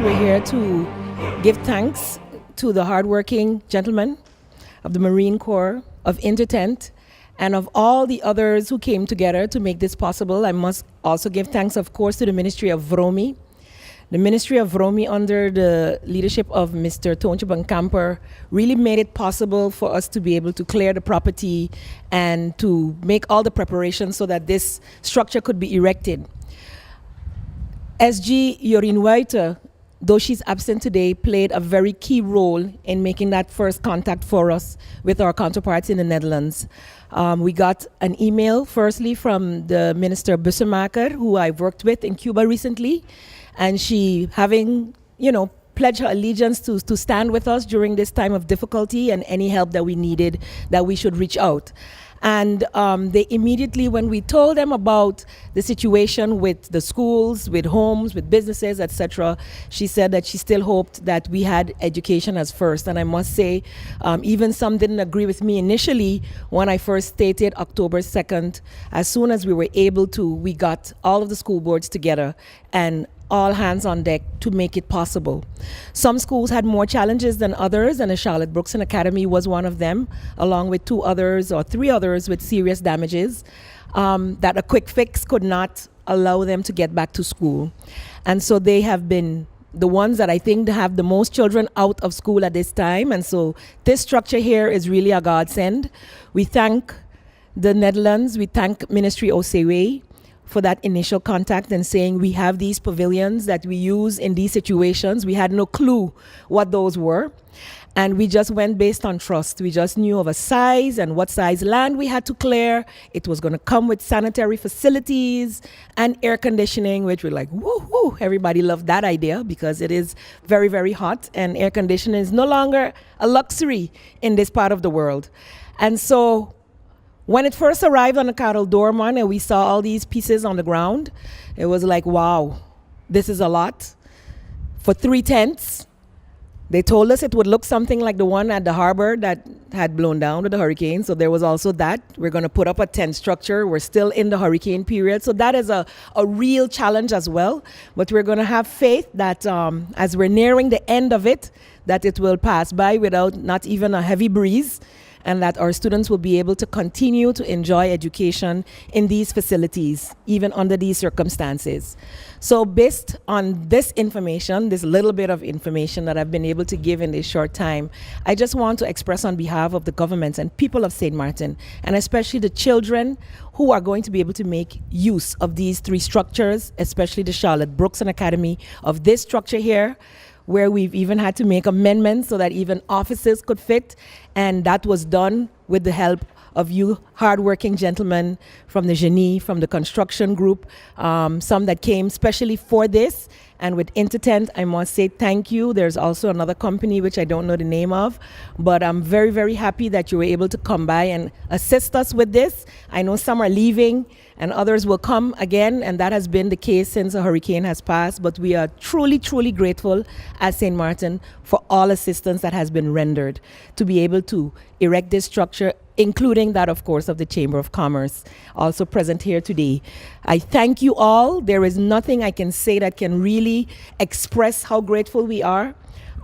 we're here to give thanks to the hardworking gentlemen of the Marine Corps, of Intertent, and of all the others who came together to make this possible. I must also give thanks, of course, to the Ministry of VROMI. The Ministry of VROMI, under the leadership of Mr. Toontje Bankamper, really made it possible for us to be able to clear the property and to make all the preparations so that this structure could be erected. SG Jorien Wuiten, though she's absent today, played a very key role in making that first contact for us with our counterparts in the Netherlands. We got an email, firstly, from the Minister Bussemaker, who I've worked with in Cuba recently, and she, having, pledged her allegiance to stand with us during this time of difficulty, and any help that we needed, that we should reach out. And they immediately, when we told them about the situation with the schools, with homes, with businesses, etc., she said that she still hoped that we had education as first. And I must say, even some didn't agree with me initially when I first stated October 2nd. As soon as we were able to, we got all of the school boards together and all hands on deck to make it possible. Some schools had more challenges than others, and the Charlotte Brookson Academy was one of them, along with 2 others or 3 others with serious damages that a quick fix could not allow them to get back to school. And so they have been the ones that I think have the most children out of school at this time. And so this structure here is really a godsend. We thank the Netherlands, we thank Ministry OCW for that initial contact and saying we have these pavilions that we use in these situations. We had no clue what those were. And we just went based on trust. We just knew of a size and what size land we had to clear. It was going to come with sanitary facilities and air conditioning, which we're like, woo, woo. Everybody loved that idea because it is very, very hot, and air conditioning is no longer a luxury in this part of the world. And so when it first arrived on the Karel Doorman and we saw all these pieces on the ground, it was like, wow, this is a lot. For 3 tents, they told us it would look something like the one at the harbor that had blown down with the hurricane. So there was also that. We're going to put up a tent structure. We're still in the hurricane period. So that is a real challenge as well. But we're going to have faith that as we're nearing the end of it, that it will pass by without not even a heavy breeze, and that our students will be able to continue to enjoy education in these facilities, even under these circumstances. So based on this information, this little bit of information that I've been able to give in this short time, I just want to express on behalf of the government and people of St. Martin, and especially the children who are going to be able to make use of these 3 structures, especially the Charlotte Brookson Academy, of this structure here, where we've even had to make amendments so that even offices could fit. And that was done with the help of you hardworking gentlemen from the Genie, from the construction group, some that came specially for this. And with Intertent, I must say thank you. There's also another company which I don't know the name of, but I'm very, very happy that you were able to come by and assist us with this. I know some are leaving and others will come again, and that has been the case since the hurricane has passed. But we are truly, truly grateful at St. Martin for all assistance that has been rendered to be able to erect this structure, including that, of course, of the Chamber of Commerce, also present here today. I thank you all. There is nothing I can say that can really express how grateful we are.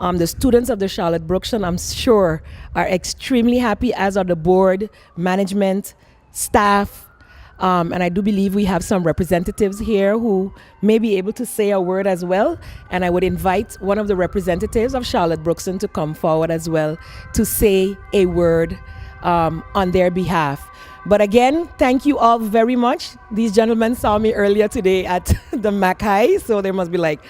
The students of the Charlotte Brookson, I'm sure, are extremely happy, as are the board, management, staff, and I do believe we have some representatives here who may be able to say a word as well. And I would invite one of the representatives of Charlotte Brookson to come forward as well to say a word on their behalf. But again, thank you all very much. These gentlemen saw me earlier today at the Mackay, so they must be like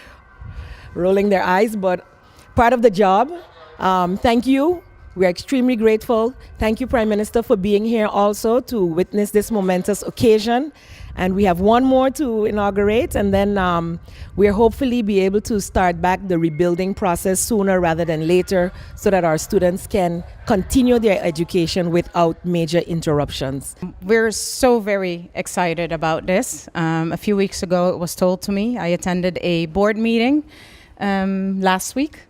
rolling their eyes, but part of the job. Thank you. We're extremely grateful. Thank you, Prime Minister, for being here also to witness this momentous occasion. And we have one more to inaugurate, and then we'll hopefully be able to start back the rebuilding process sooner rather than later, so that our students can continue their education without major interruptions. We're so very excited about this. A few weeks ago, it was told to me. I attended a board meeting last week,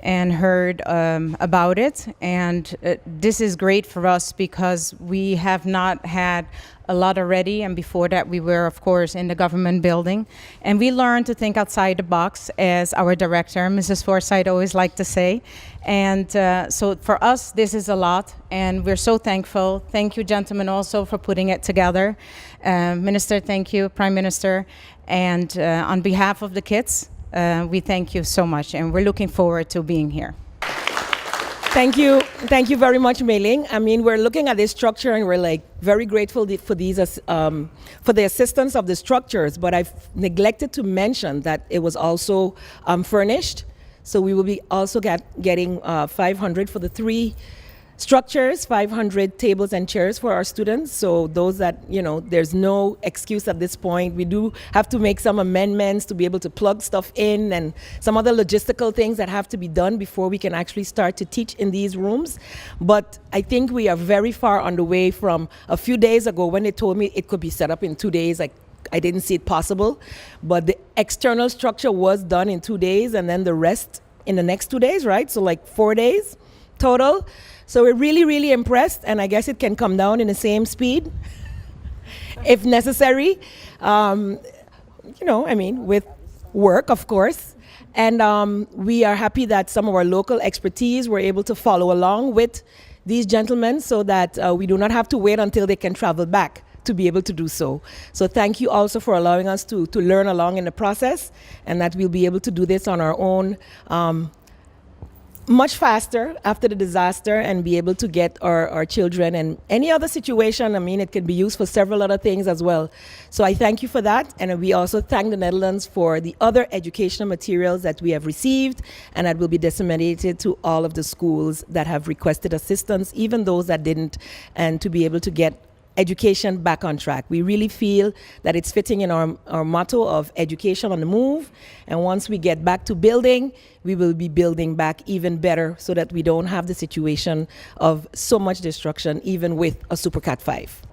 and heard about it. And this is great for us because we have not had a lot already. And before that, we were, of course, in the government building. And we learned to think outside the box, as our director, Mrs. Forsyth, always liked to say. And so for us, this is a lot. And we're so thankful. Thank you, gentlemen, also for putting it together. Minister, thank you. Prime Minister. And on behalf of the kids, we thank you so much, and we're looking forward to being here. Thank you very much, Mei Ling. I mean, we're looking at this structure, and we're like very grateful for for the assistance of the structures. But I've neglected to mention that it was also furnished, so we will be also getting 500 for the 3 structures, 500 tables and chairs for our students. So those that, there's no excuse at this point. We do have to make some amendments to be able to plug stuff in and some other logistical things that have to be done before we can actually start to teach in these rooms. But I think we are very far on the way from a few days ago when they told me it could be set up in 2 days. I didn't see it possible, but the external structure was done in 2 days and then the rest in the next 2 days, right? So like 4 days total. So we're really, really impressed, and I guess it can come down in the same speed if necessary. With work, of course. And we are happy that some of our local expertise were able to follow along with these gentlemen so that we do not have to wait until they can travel back to be able to do so. So thank you also for allowing us to learn along in the process, and that we'll be able to do this on our own much faster after the disaster and be able to get our children and any other situation. I mean, it can be used for several other things as well. So I thank you for that. And we also thank the Netherlands for the other educational materials that we have received and that will be disseminated to all of the schools that have requested assistance, even those that didn't, and to be able to get education back on track. We really feel that it's fitting in our motto of education on the move. And once we get back to building, we will be building back even better so that we don't have the situation of so much destruction, even with a Super Cat 5.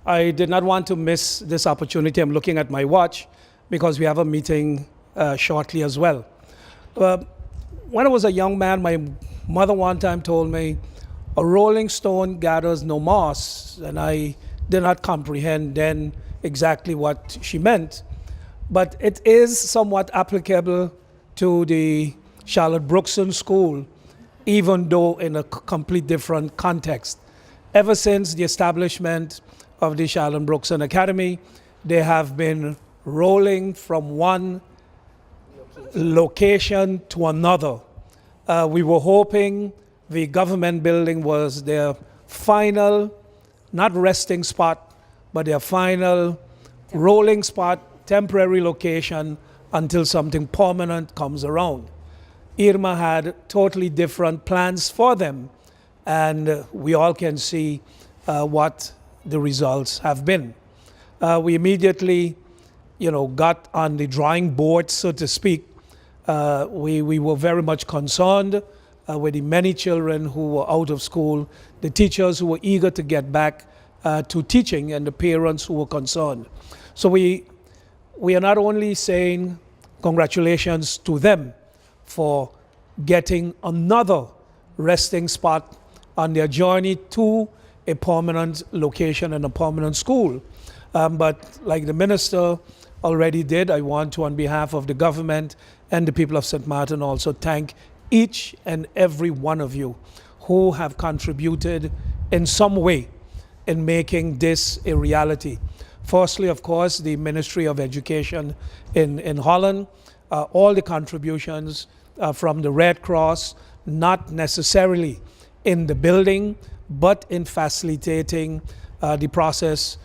I did not want to miss this opportunity. I'm looking at my watch because we have a meeting shortly as well. When I was a young man, my mother one time told me, "A rolling stone gathers no moss," and I did not comprehend then exactly what she meant. But it is somewhat applicable to the Charlotte Brookson School, even though in a complete different context. Ever since the establishment of the Charlotte Brookson Academy, they have been rolling from one location to another. We were hoping the government building was their final, not resting spot, but their final rolling spot, temporary location until something permanent comes around. Irma had totally different plans for them, and we all can see what the results have been. We immediately, got on the drawing board, so to speak. We were very much concerned with the many children who were out of school, the teachers who were eager to get back to teaching, and the parents who were concerned. So we are not only saying congratulations to them for getting another resting spot on their journey to a permanent location and a permanent school. But like the minister already did, I want to, on behalf of the government and the people of St. Martin, also thank each and every one of you who have contributed in some way in making this a reality. Firstly, of course, the Ministry of Education in Holland, all the contributions from the Red Cross, not necessarily in the building, but in facilitating the process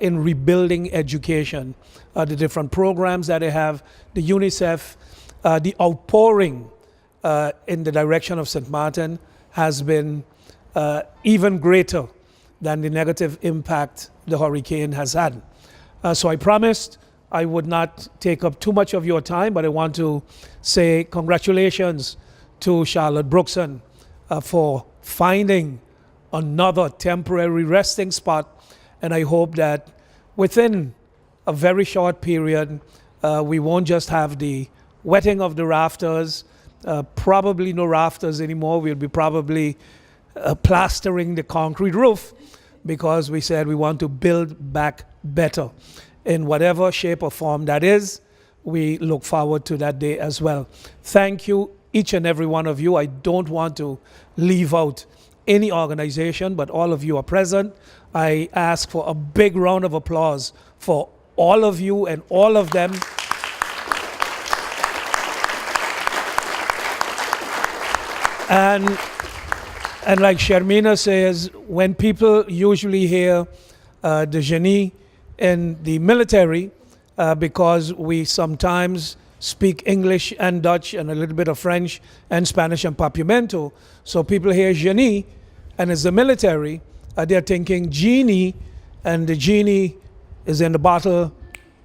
in rebuilding education, the different programs that they have, the UNICEF, the outpouring in the direction of St. Martin has been even greater than the negative impact the hurricane has had. So I promised I would not take up too much of your time, but I want to say congratulations to Charlotte Brookson for finding another temporary resting spot. And I hope that within a very short period, we won't just have the wetting of the rafters, Probably no rafters anymore. We'll be probably plastering the concrete roof, because we said we want to build back better. In whatever shape or form that is, we look forward to that day as well. Thank you, each and every one of you. I don't want to leave out any organization, but all of you are present. I ask for a big round of applause for all of you and all of them. And like Sharmina says, when people usually hear the Genie in the military, because we sometimes speak English and Dutch and a little bit of French and Spanish and Papiamento, so people hear Genie and it's the military, they're thinking genie, and the genie is in the bottle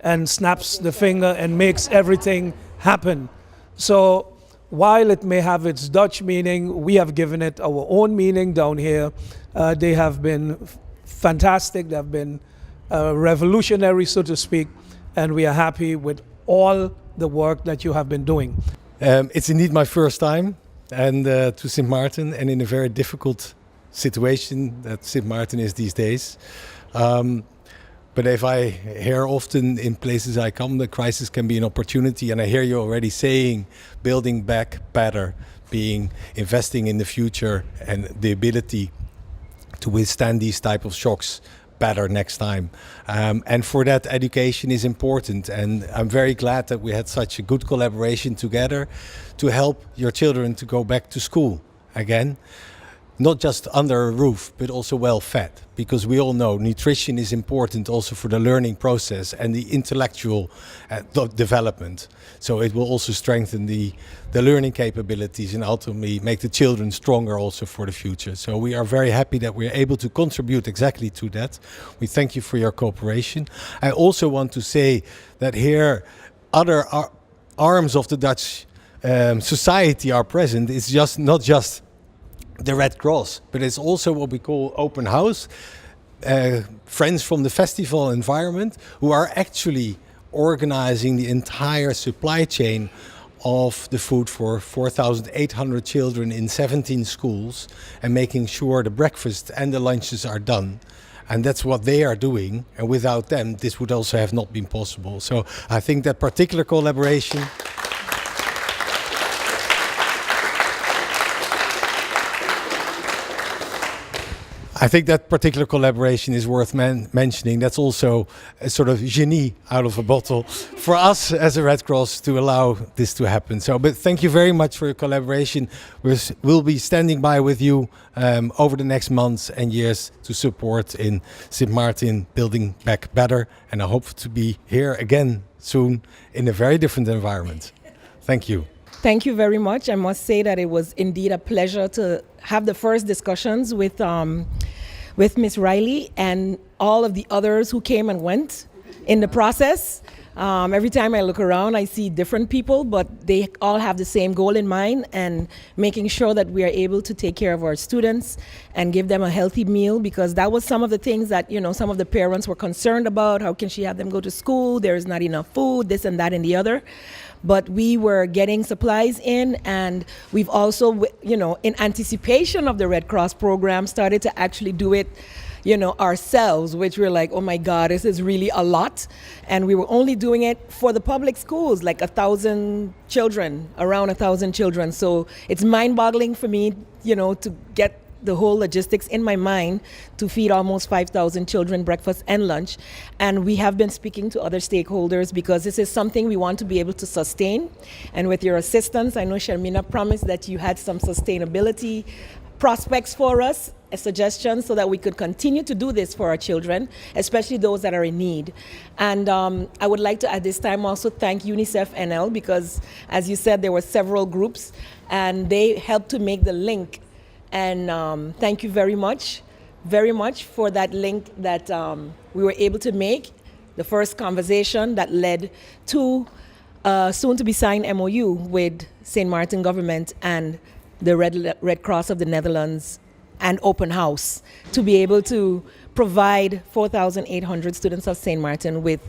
and snaps the finger and makes everything happen. So while it may have its Dutch meaning, we have given it our own meaning down here. They have been fantastic. They have been revolutionary, so to speak, and we are happy with all the work that you have been doing. It's indeed my first time and to Sint Maarten, and in a very difficult situation that Sint Maarten is these days. But if I hear often in places I come, the crisis can be an opportunity, and I hear you already saying building back better, being investing in the future and the ability to withstand these type of shocks better next time. And for that, education is important, and I'm very glad that we had such a good collaboration together to help your children to go back to school again. Not just under a roof, but also well fed, because we all know nutrition is important also for the learning process and the intellectual development. So it will also strengthen the learning capabilities and ultimately make the children stronger also for the future. So we are very happy that we're able to contribute exactly to that. We thank you for your cooperation. I also want to say that here other arms of the Dutch society are present. It's just not just the Red Cross, but it's also what we call open house, friends from the festival environment who are actually organizing the entire supply chain of the food for 4,800 children in 17 schools and making sure the breakfast and the lunches are done. And that's what they are doing, and without them this would also have not been possible. So I think that particular collaboration is worth mentioning. That's also a sort of genie out of a bottle for us as a Red Cross to allow this to happen. So, but thank you very much for your collaboration. We'll be standing by with you over the next months and years to support in Sint Maarten building back better. And I hope to be here again soon in a very different environment. Thank you. Thank you very much. I must say that it was indeed a pleasure to have the first discussions with Ms. Riley and all of the others who came and went in the process. Every time I look around, I see different people, but they all have the same goal in mind, and making sure that we are able to take care of our students and give them a healthy meal, because that was some of the things that, you know, some of the parents were concerned about. How can she have them go to school? There is not enough food, this and that and the other. But we were getting supplies in, and we've also, you know, in anticipation of the Red Cross program, started to actually do it, you know, ourselves, which we're like, oh my God, this is really a lot. And we were only doing it for the public schools, like 1,000 children, around 1,000 children. So it's mind-boggling for me, you know, to get the whole logistics in my mind to feed almost 5,000 children breakfast and lunch. And we have been speaking to other stakeholders, because this is something we want to be able to sustain. And with your assistance, I know Sharmina promised that you had some sustainability prospects for us, a suggestion, so that we could continue to do this for our children, especially those that are in need. And I would like to at this time also thank UNICEF NL, because as you said, there were several groups and they helped to make the link. And thank you very much for that link that we were able to make, the first conversation that led to soon to be signed MOU with St. Maarten government and the Red Cross of the Netherlands and Open House, to be able to provide 4,800 students of St. Martin with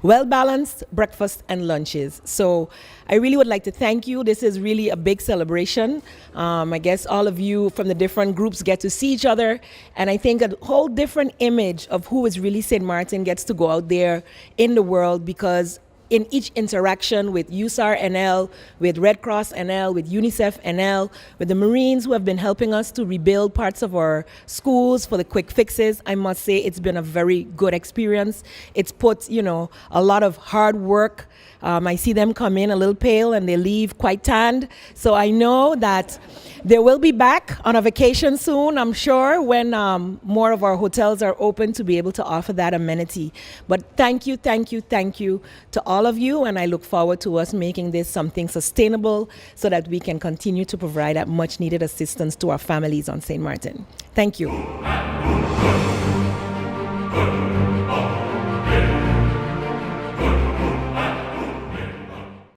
well-balanced breakfast and lunches. So I really would like to thank you. This is really a big celebration. I guess all of you from the different groups get to see each other, and I think a whole different image of who is really St. Martin gets to go out there in the world, because in each interaction with USAR NL, with Red Cross NL, with UNICEF NL, with the Marines who have been helping us to rebuild parts of our schools for the quick fixes, I must say it's been a very good experience. It's put, a lot of hard work. I see them come in a little pale and they leave quite tanned. So I know that they will be back on a vacation soon, I'm sure, when more of our hotels are open to be able to offer that amenity. But thank you to all of you, and I look forward to us making this something sustainable so that we can continue to provide that much needed assistance to our families on St. Martin. Thank you.